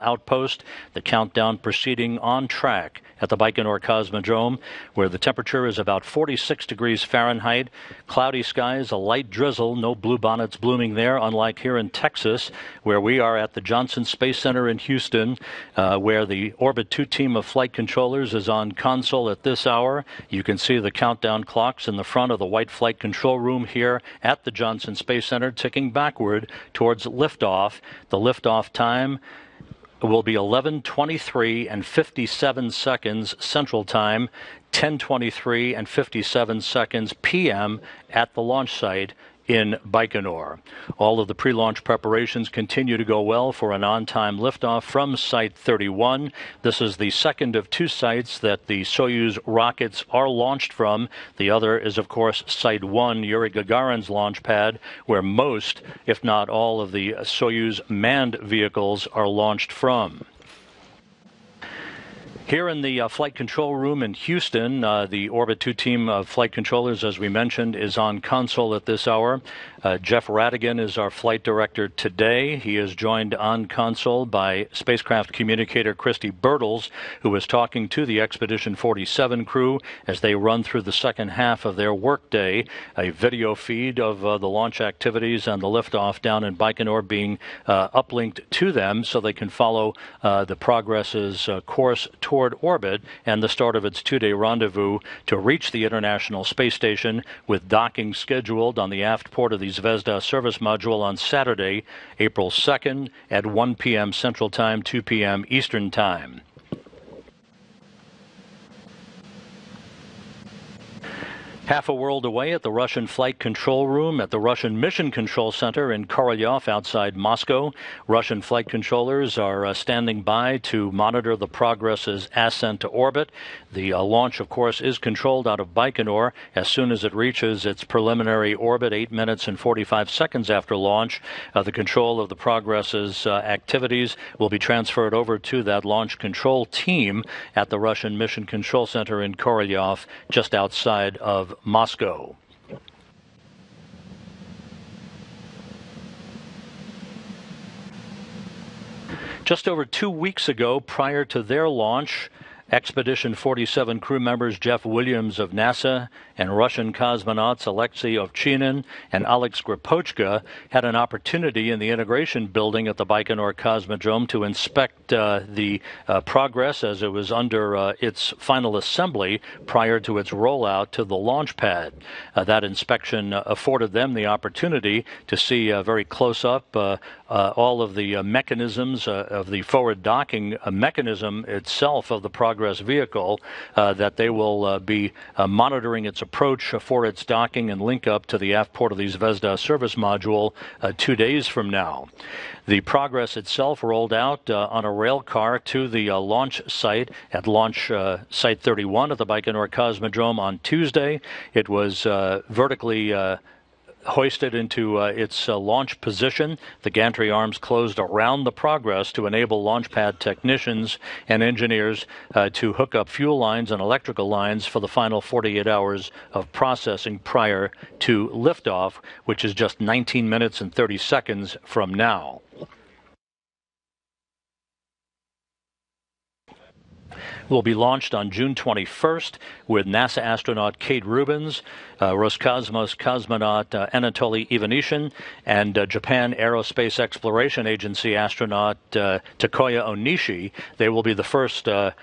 Outpost, the countdown proceeding on track at the Baikonur Cosmodrome, where the temperature is about 46 degrees Fahrenheit, cloudy skies, a light drizzle, no bluebonnets blooming there, unlike here in Texas, where we are at the Johnson Space Center in Houston, where the Orbit 2 team of flight controllers is on console at this hour. You can see the countdown clocks in the front of the white flight control room here at the Johnson Space Center ticking backward towards liftoff. The liftoff time will be 11:23 and 57 seconds Central Time, 10:23 and 57 seconds p.m. at the launch site in Baikonur. All of the pre-launch preparations continue to go well for an on-time liftoff from Site 31. This is the second of two sites that the Soyuz rockets are launched from. The other is, of course, Site 1, Yuri Gagarin's launch pad, where most, if not all, of the Soyuz manned vehicles are launched from. Here in the flight control room in Houston, the Orbit 2 team of flight controllers, as we mentioned, is on console at this hour. Jeff Radigan is our flight director today. He is joined on console by spacecraft communicator Christy Bertels, who is talking to the Expedition 47 crew as they run through the second half of their workday. A video feed of the launch activities and the liftoff down in Baikonur being uplinked to them so they can follow the Progress's course toward orbit and the start of its two-day rendezvous to reach the International Space Station, with docking scheduled on the aft port of the Zvezda service module on Saturday, April 2nd at 1 p.m. Central Time, 2 p.m. Eastern Time. Half a world away at the Russian Flight Control Room at the Russian Mission Control Center in Korolyov outside Moscow. Russian flight controllers are standing by to monitor the Progress's ascent to orbit. The launch, of course, is controlled out of Baikonur. As soon as it reaches its preliminary orbit, 8 minutes and 45 seconds after launch, the control of the Progress's activities will be transferred over to that launch control team at the Russian Mission Control Center in Korolyov, just outside of Moscow. Just over 2 weeks ago, prior to their launch, Expedition 47 crew members Jeff Williams of NASA and Russian cosmonauts Alexei Ovchinin and Alex Gripochka had an opportunity in the integration building at the Baikonur Cosmodrome to inspect the Progress as it was under its final assembly prior to its rollout to the launch pad. That inspection afforded them the opportunity to see very close up all of the mechanisms of the forward docking mechanism itself of the Progress vehicle, that they will be monitoring its approach for its docking and link up to the aft port of the Zvezda service module 2 days from now. The Progress itself rolled out on a rail car to the launch site at launch site 31 at the Baikonur Cosmodrome on Tuesday. It was vertically hoisted into its launch position. The gantry arms closed around the Progress to enable launch pad technicians and engineers to hook up fuel lines and electrical lines for the final 48 hours of processing prior to liftoff, which is just 19 minutes and 30 seconds from now. Will be launched on June 21st with NASA astronaut Kate Rubins, Roscosmos cosmonaut Anatoly Ivanishin, and Japan Aerospace Exploration Agency astronaut Takuya Onishi. They will be the first, the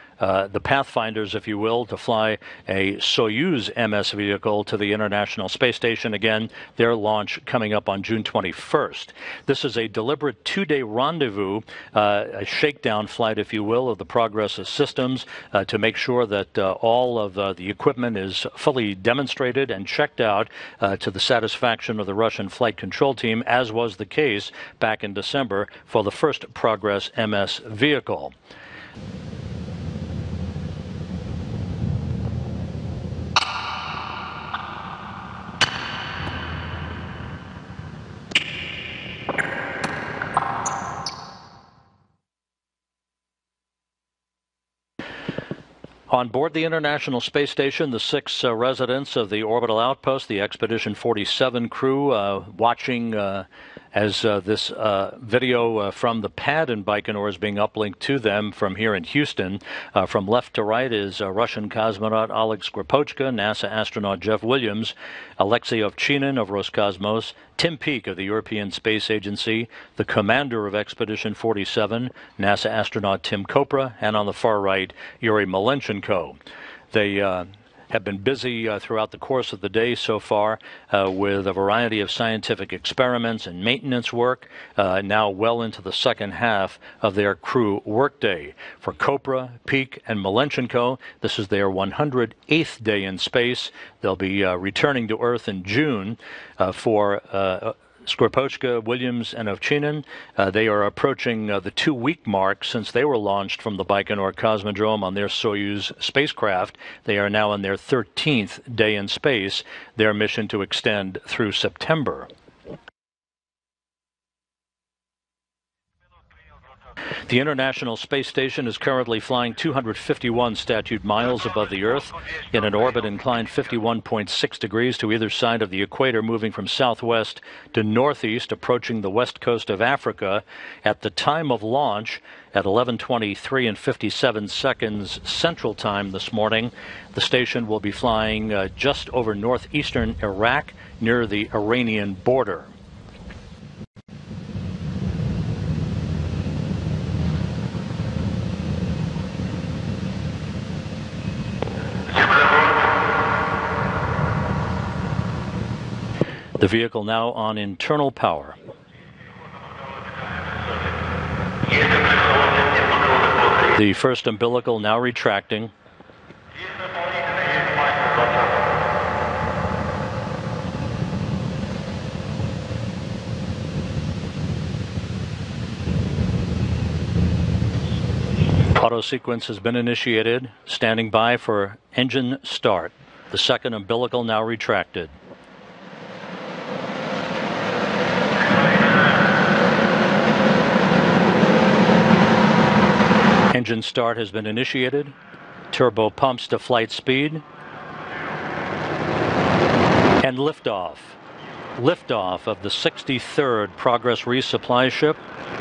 pathfinders, if you will, to fly a Soyuz MS vehicle to the International Space Station. Again, their launch coming up on June 21st. This is a deliberate two-day rendezvous, a shakedown flight, if you will, of the Progress systems to make sure that all of the equipment is fully demonstrated and checked out to the satisfaction of the Russian flight control team, as was the case back in December for the first Progress MS vehicle. On board the International Space Station, the 6 residents of the orbital outpost, the Expedition 47 crew, watching as this video from the pad in Baikonur is being uplinked to them from here in Houston. From left to right is Russian cosmonaut Oleg Skripochka, NASA astronaut Jeff Williams, Alexei Ovchinin of Roscosmos, Tim Peake of the European Space Agency, the commander of Expedition 47, NASA astronaut Tim Kopra, and on the far right, Yuri Malenchenko. They have been busy throughout the course of the day so far with a variety of scientific experiments and maintenance work, now well into the second half of their crew workday. For Kopra, Peake, and Malenchenko, this is their 108th day in space. They'll be returning to Earth in June. For Skripochka, Williams, and Ovchinin, they are approaching the 2-week mark since they were launched from the Baikonur Cosmodrome on their Soyuz spacecraft. They are now in their 13th day in space, their mission to extend through September. The International Space Station is currently flying 251 statute miles above the Earth in an orbit inclined 51.6 degrees to either side of the equator, moving from southwest to northeast, approaching the west coast of Africa. At the time of launch, at 11:23 and 57 seconds Central Time this morning, the station will be flying just over northeastern Iraq near the Iranian border. The vehicle now on internal power. The first umbilical now retracting. Auto sequence has been initiated. Standing by for engine start. The second umbilical now retracted. Engine start has been initiated. Turbo pumps to flight speed. And liftoff. Liftoff of the 63rd Progress resupply ship,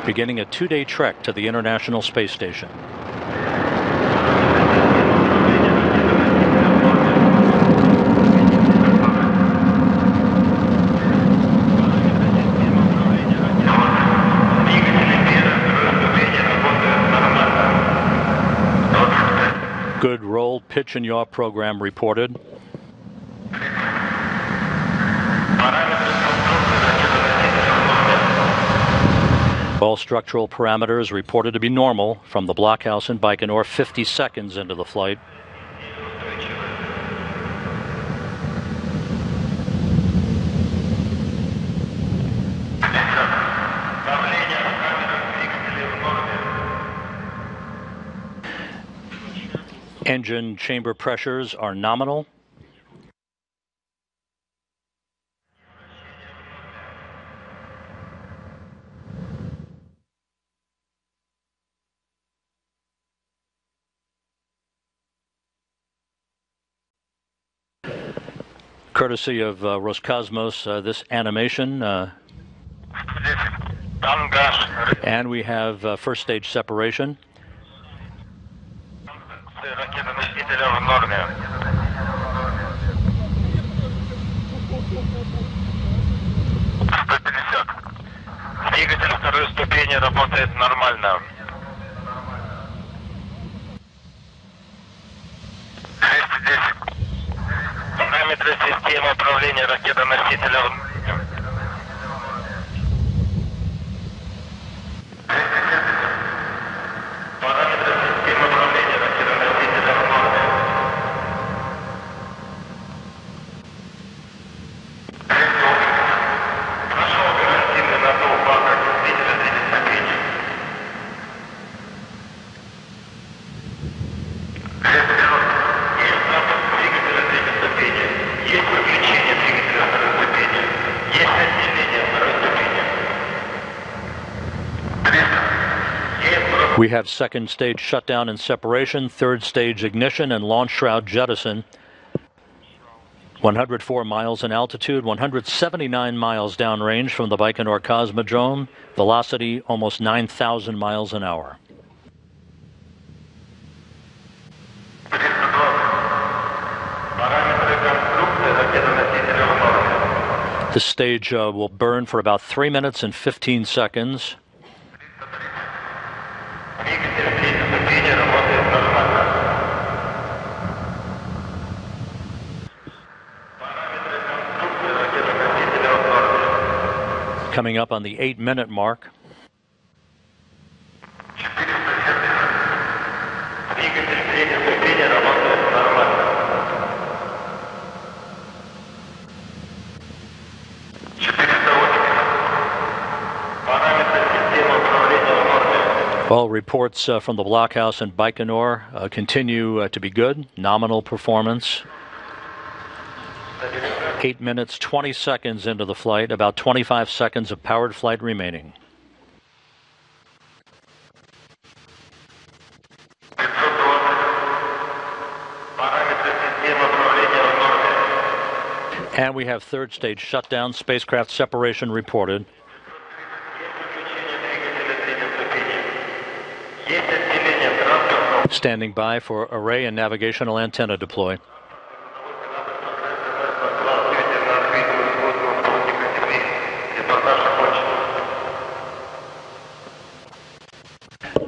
beginning a 2-day trek to the International Space Station. Good roll, pitch, and yaw program reported. All structural parameters reported to be normal from the blockhouse in Baikonur 50 seconds into the flight. Engine chamber pressures are nominal. Courtesy of Roscosmos, this animation. And we have first stage separation. Двигатель второй ступени работает нормально. 210. Параметры системы управления ракетоносителем. Параметры системы управления ракетоносителем в норме. Прошел гарантийный надув бака двигателя 3 ступени. Есть запуск двигателя 3 ступени. Есть выключение двигателя 2 ступени. We have second stage shutdown and separation, third stage ignition and launch shroud jettison. 104 miles in altitude, 179 miles downrange from the Baikonur Cosmodrome, velocity almost 9,000 miles an hour. This stage will burn for about 3 minutes and 15 seconds. Coming up on the 8-minute mark. Well, reports from the blockhouse in Baikonur continue to be good. Nominal performance. 8 minutes, 20 seconds into the flight, about 25 seconds of powered flight remaining. And we have third stage shutdown, spacecraft separation reported. Standing by for array and navigational antenna deploy.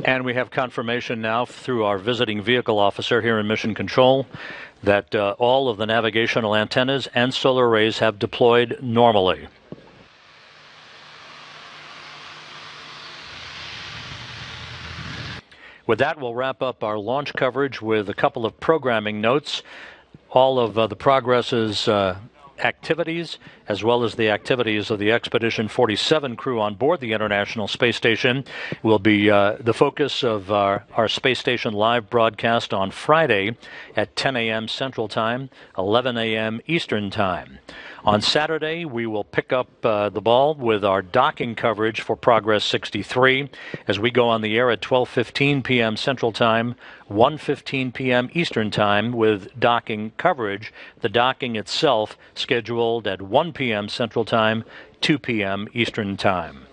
And we have confirmation now through our visiting vehicle officer here in Mission Control that all of the navigational antennas and solar arrays have deployed normally. With that, we'll wrap up our launch coverage with a couple of programming notes. All of the Progress's activities, as well as the activities of the Expedition 47 crew on board the International Space Station, will be the focus of our Space Station Live broadcast on Friday at 10 a.m. Central Time, 11 a.m. Eastern Time. On Saturday, we will pick up the ball with our docking coverage for Progress 63 as we go on the air at 12:15 p.m. Central Time, 1:15 p.m. Eastern Time with docking coverage. The docking itself scheduled at 1 p.m. Central Time, 2 p.m. Eastern Time.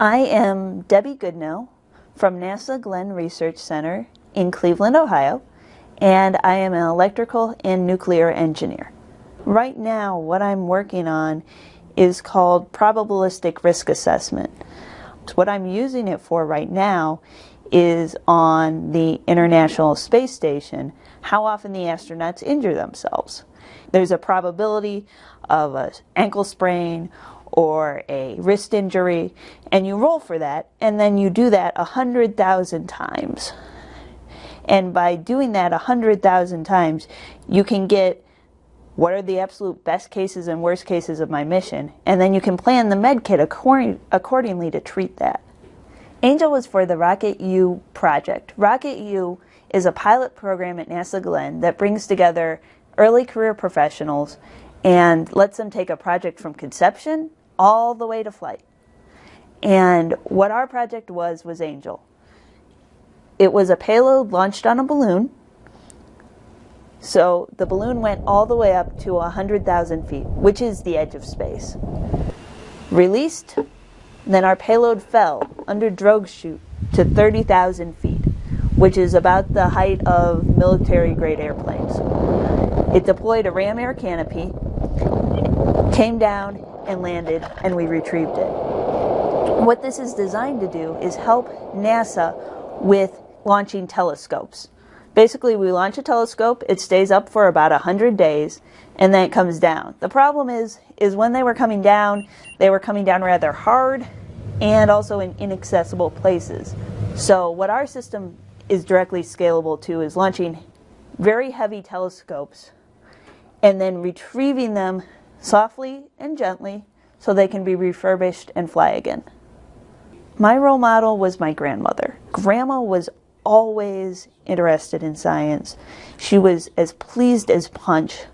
I am Debbie Goodnow from NASA Glenn Research Center in Cleveland, Ohio, and I am an electrical and nuclear engineer. Right now, what I'm working on is called probabilistic risk assessment. What I'm using it for right now is on the International Space Station, how often the astronauts injure themselves. There's a probability of an ankle sprain or a wrist injury, and you roll for that, and then you do that 100,000 times. And by doing that 100,000 times, you can get what are the absolute best cases and worst cases of my mission, and then you can plan the med kit accordingly to treat that. Angel was for the Rocket U project. Rocket U is a pilot program at NASA Glenn that brings together early career professionals and lets them take a project from conception all the way to flight. And what our project was Angel. It was a payload launched on a balloon. So the balloon went all the way up to 100,000 feet, which is the edge of space. Released, then our payload fell under drogue chute to 30,000 feet, which is about the height of military-grade airplanes. It deployed a ram air canopy, came down and landed, and we retrieved it. What this is designed to do is help NASA with launching telescopes. Basically, we launch a telescope, it stays up for about 100 days, and then it comes down. The problem is when they were coming down rather hard and also in inaccessible places. So what our system is directly scalable to is launching very heavy telescopes and then retrieving them softly and gently so they can be refurbished and fly again. My role model was my grandmother. Grandma was always interested in science. She was as pleased as punch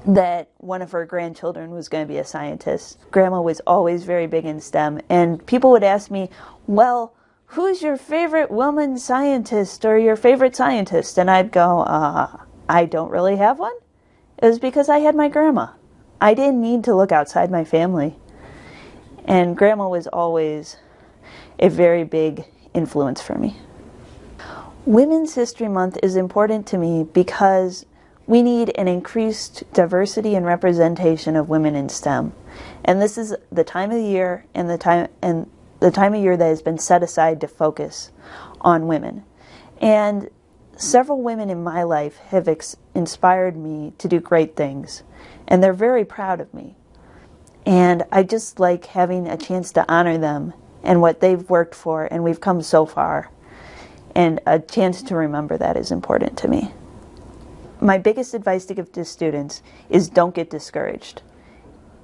that one of her grandchildren was going to be a scientist. Grandma was always very big in STEM, and people would ask me, well, who's your favorite woman scientist or your favorite scientist? And I'd go, I don't really have one. It was because I had my grandma. I didn't need to look outside my family. And Grandma was always a very big influence for me. Women's History Month is important to me because we need an increased diversity and representation of women in STEM. And this is the time of the year and the time of year that has been set aside to focus on women. And several women in my life have inspired me to do great things, and they're very proud of me. And I just like having a chance to honor them and what they've worked for, and we've come so far. And a chance to remember that is important to me. My biggest advice to give to students is don't get discouraged.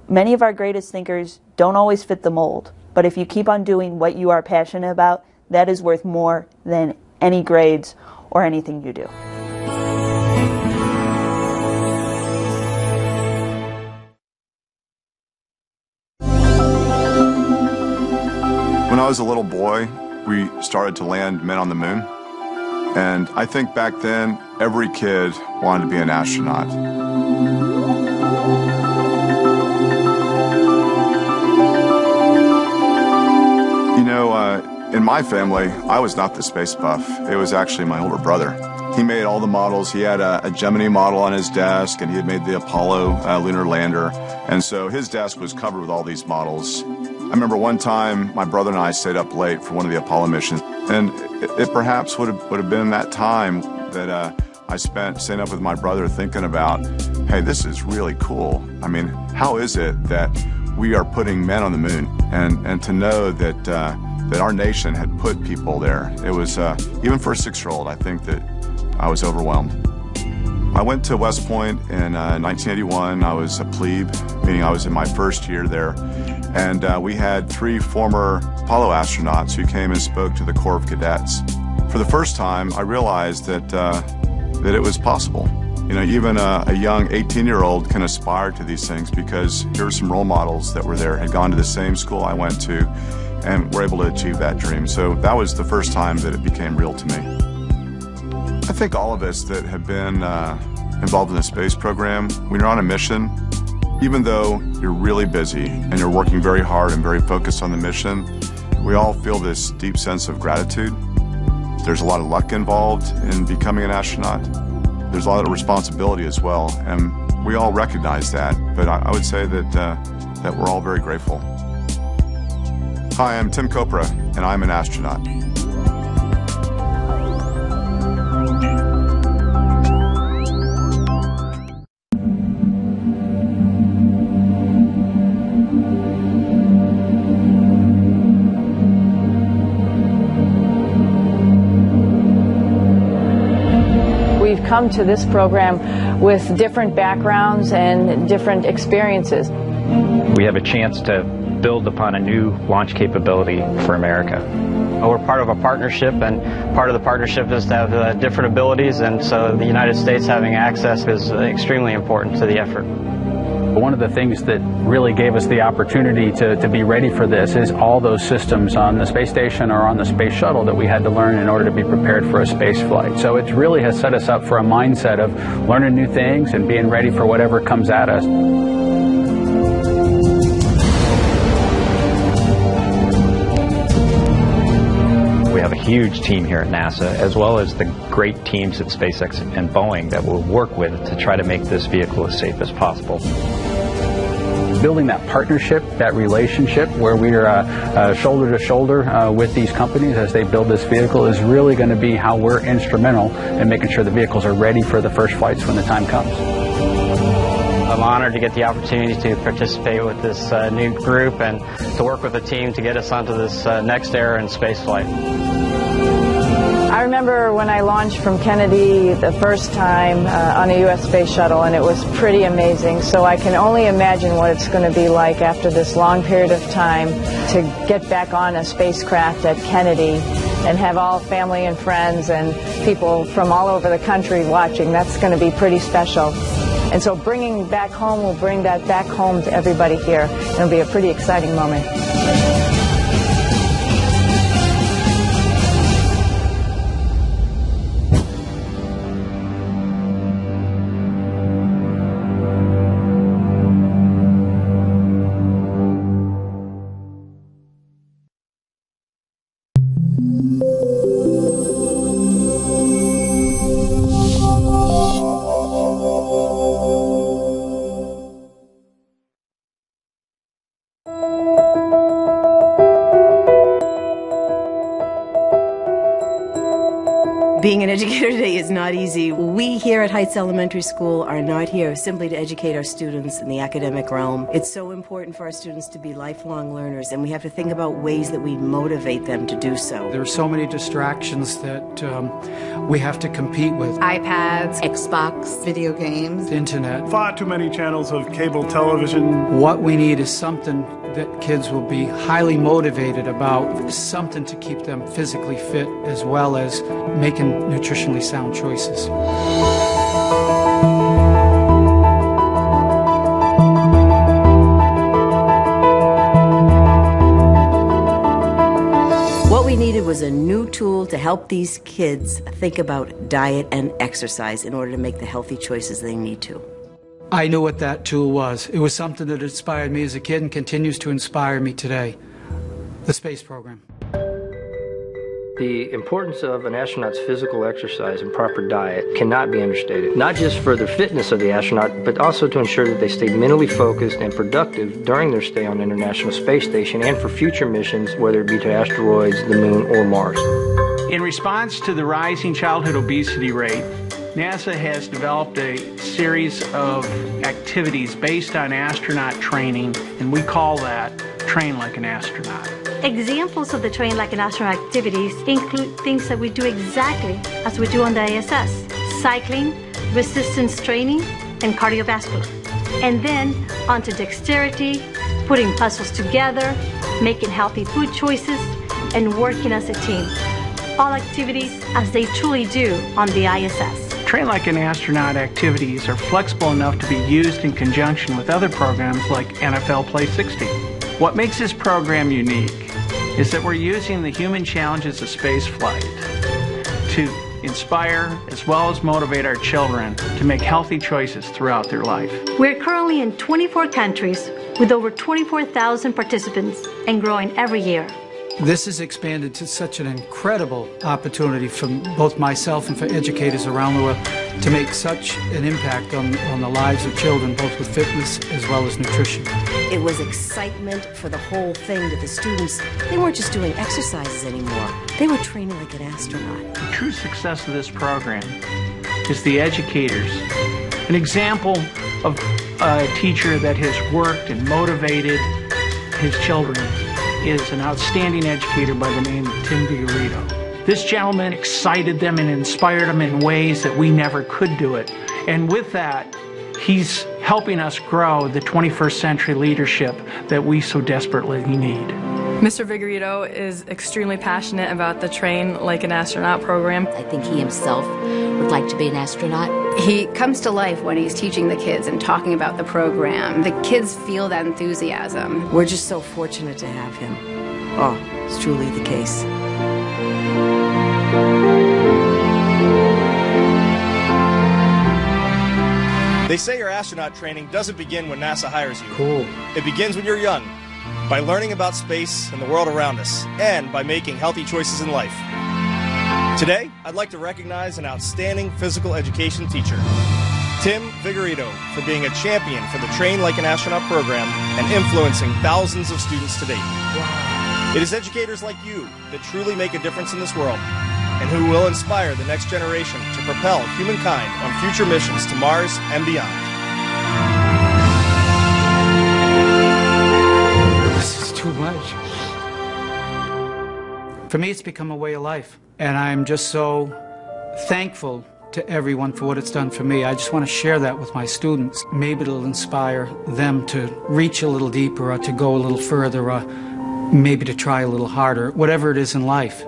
Many of our greatest thinkers don't always fit the mold, but if you keep on doing what you are passionate about, that is worth more than any grades or anything you do. When I was a little boy, we started to land men on the moon. And I think back then, every kid wanted to be an astronaut. You know, in my family, I was not the space buff. It was actually my older brother. He made all the models. He had a Gemini model on his desk, and he had made the Apollo lunar lander. And so his desk was covered with all these models. I remember one time my brother and I stayed up late for one of the Apollo missions, and it perhaps would have been that time that I spent staying up with my brother thinking about, hey, this is really cool. I mean, how is it that we are putting men on the moon? And to know that that our nation had put people there, it was, even for a 6-year-old, I think that I was overwhelmed. I went to West Point in 1981. I was a plebe, meaning I was in my first year there. And we had 3 former Apollo astronauts who came and spoke to the Corps of Cadets. For the first time, I realized that it was possible. You know, even a young 18-year-old can aspire to these things because here are some role models that were there, had gone to the same school I went to, and were able to achieve that dream. So that was the first time that it became real to me. I think all of us that have been involved in the space program, when you're on a mission, even though you're really busy and you're working very hard and very focused on the mission, we all feel this deep sense of gratitude. There's a lot of luck involved in becoming an astronaut. There's a lot of responsibility as well, and we all recognize that, but I would say that we're all very grateful. Hi, I'm Tim Kopra, and I'm an astronaut. We've come to this program with different backgrounds and different experiences. We have a chance to build upon a new launch capability for America. We're part of a partnership, and part of the partnership is to have different abilities, and so the United States having access is extremely important to the effort. One of the things that really gave us the opportunity to be ready for this is all those systems on the space station or on the space shuttle that we had to learn in order to be prepared for a space flight. So it really has set us up for a mindset of learning new things and being ready for whatever comes at us. We have a huge team here at NASA, as well as the great teams at SpaceX and Boeing that we'll work with to try to make this vehicle as safe as possible. Building that partnership, that relationship where we are shoulder to shoulder with these companies as they build this vehicle is really going to be how we're instrumental in making sure the vehicles are ready for the first flights when the time comes. I'm honored to get the opportunity to participate with this new group and to work with the team to get us onto this next era in spaceflight. I remember when I launched from Kennedy the first time on a U.S. space shuttle, and it was pretty amazing. So I can only imagine what it's going to be like after this long period of time to get back on a spacecraft at Kennedy and have all family and friends and people from all over the country watching. That's going to be pretty special. And so bringing back home will bring that back home to everybody here. It'll be a pretty exciting moment. Being an educator today is not easy. We here at Heights Elementary School are not here simply to educate our students in the academic realm. It's so important for our students to be lifelong learners, and we have to think about ways that we motivate them to do so. There are so many distractions that we have to compete with. iPads, Xbox, video games, internet. Far too many channels of cable television. What we need is something that kids will be highly motivated about, something to keep them physically fit as well as making nutritionally sound choices. What we needed was a new tool to help these kids think about diet and exercise in order to make the healthy choices they need to. I knew what that tool was. It was something that inspired me as a kid and continues to inspire me today. The space program. The importance of an astronaut's physical exercise and proper diet cannot be understated. Not just for the fitness of the astronaut, but also to ensure that they stay mentally focused and productive during their stay on the International Space Station and for future missions, whether it be to asteroids, the moon, or Mars. In response to the rising childhood obesity rate, NASA has developed a series of activities based on astronaut training, and we call that Train Like an Astronaut. Examples of the Train Like an Astronaut activities include things that we do exactly as we do on the ISS: cycling, resistance training, and cardiovascular. And then onto dexterity, putting puzzles together, making healthy food choices, and working as a team. All activities as they truly do on the ISS. Train Like an Astronaut activities are flexible enough to be used in conjunction with other programs like NFL Play 60. What makes this program unique is that we're using the human challenges of spaceflight to inspire as well as motivate our children to make healthy choices throughout their life. We're currently in 24 countries with over 24,000 participants and growing every year. This has expanded to such an incredible opportunity for both myself and for educators around the world to make such an impact on the lives of children, both with fitness as well as nutrition. It was excitement for the whole thing that the students, they weren't just doing exercises anymore. They were training like an astronaut. The true success of this program is the educators. An example of a teacher that has worked and motivated his children is an outstanding educator by the name of Tim Vigorito. This gentleman excited them and inspired them in ways that we never could do it. And with that, he's helping us grow the 21st century leadership that we so desperately need. Mr. Vigorito is extremely passionate about the Train Like an Astronaut program. I think he himself would like to be an astronaut. He comes to life when he's teaching the kids and talking about the program. The kids feel that enthusiasm. We're just so fortunate to have him. Oh, it's truly the case. They say your astronaut training doesn't begin when NASA hires you. Cool. It begins when you're young, by learning about space and the world around us, and by making healthy choices in life. Today, I'd like to recognize an outstanding physical education teacher, Tim Vigorito, for being a champion for the Train Like an Astronaut program and influencing thousands of students to date. Wow. It is educators like you that truly make a difference in this world, and who will inspire the next generation to propel humankind on future missions to Mars and beyond. This is too much. For me, it's become a way of life, and I'm just so thankful to everyone for what it's done for me. I just want to share that with my students. Maybe it'll inspire them to reach a little deeper, or to go a little further, or maybe to try a little harder, whatever it is in life.